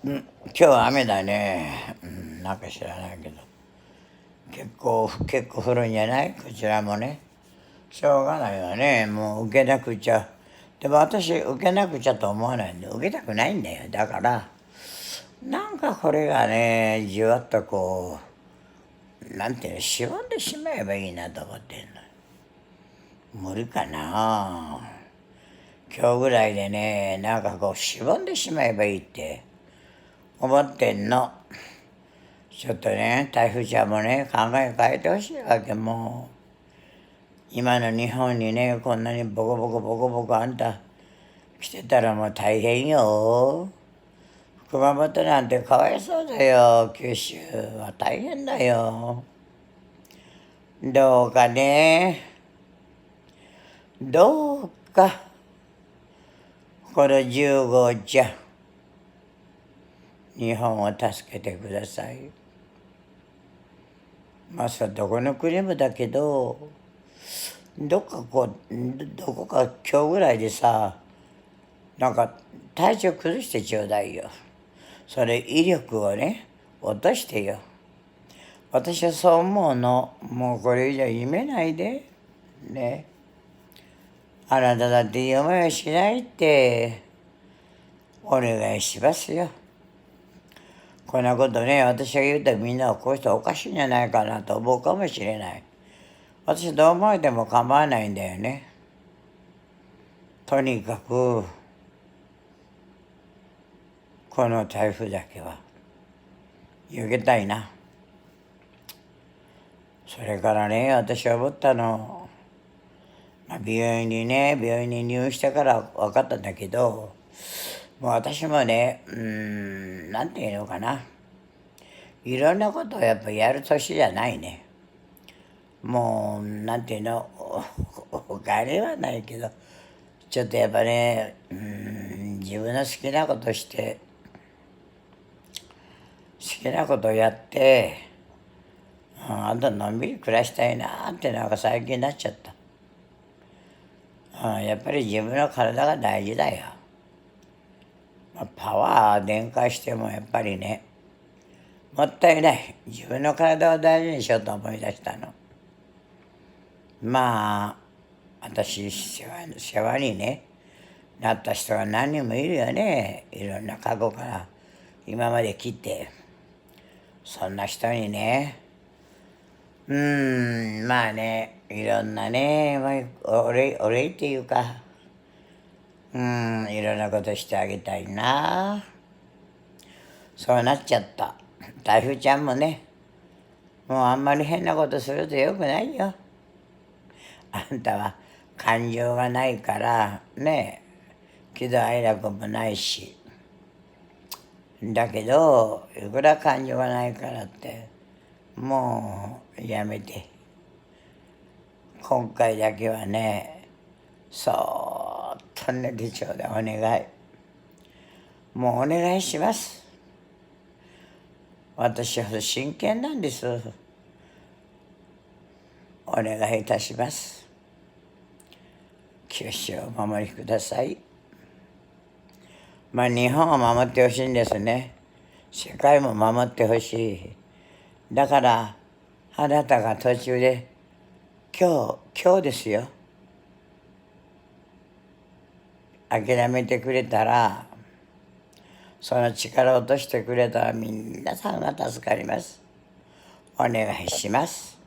今日は雨だね。なんか知らないけど。結構降るんじゃないこちらもね。しょうがないわね。もう受けなくちゃ。でも私、受けなくちゃと思わないんで、受けたくないんだよ。だから、なんかこれがね、じわっとなんていうの、しぼんでしまえばいいなと思ってんの。無理かな。今日ぐらいでね、なんかしぼんでしまえばいいって思ってんの。ちょっとね、台風ちゃんもね、考え変えてほしいわけ。もう今の日本にね、こんなにボコボコボコボコあんた来てたらもう大変よ。熊本なんてかわいそうだよ。九州は大変だよ。どうかね、どうかこの10号じゃ日本を助けてください。まあさ、どこの国もだけど、どこか今日ぐらいでさ、なんか体調崩してちょうだいよ。それ威力をね、落としてよ。私はそう思うの。もうこれ以上夢ないで。ね。あなただって夢はしないってお願いしますよ。こんなことね、私が言うとみんなはこういう人おかしいんじゃないかなと思うかもしれない。私どう思えても構わないんだよね。とにかく、この台風だけは避けたいな。それからね、私は思ったの、病院に入院してから分かったんだけど、もう私もね、なんていうのかな。いろんなことをやっぱやる年じゃないね。もう、なんていうの、お金はないけど、ちょっとやっぱね、自分の好きなことして、好きなことやって、あとのんびり暮らしたいなってなんか最近になっちゃった。やっぱり自分の体が大事だよ。パワー電化してもやっぱりね、もったいない。自分の体を大事にしようと思い出したの。まあ、私、世話にね、なった人が何人もいるよね。いろんな過去から今まで来て。そんな人にね、まあね、いろんなね、お礼っていうか、いろんなことしてあげたいな。そうなっちゃった。台風ちゃんもね、もうあんまり変なことするとよくないよ。あんたは感情がないからね、喜怒哀楽もないし。だけど、いくら感情がないからって、もうやめて。今回だけはね、そーっと寝てちょうだい、お願い。もうお願いします。私は真剣なんです。お願いいたします。九州をお守りください。日本を守ってほしいんですね。世界も守ってほしい。だから、あなたが途中で、今日ですよ。諦めてくれたら、その力を落としてくれたら皆さんが助かります。お願いします。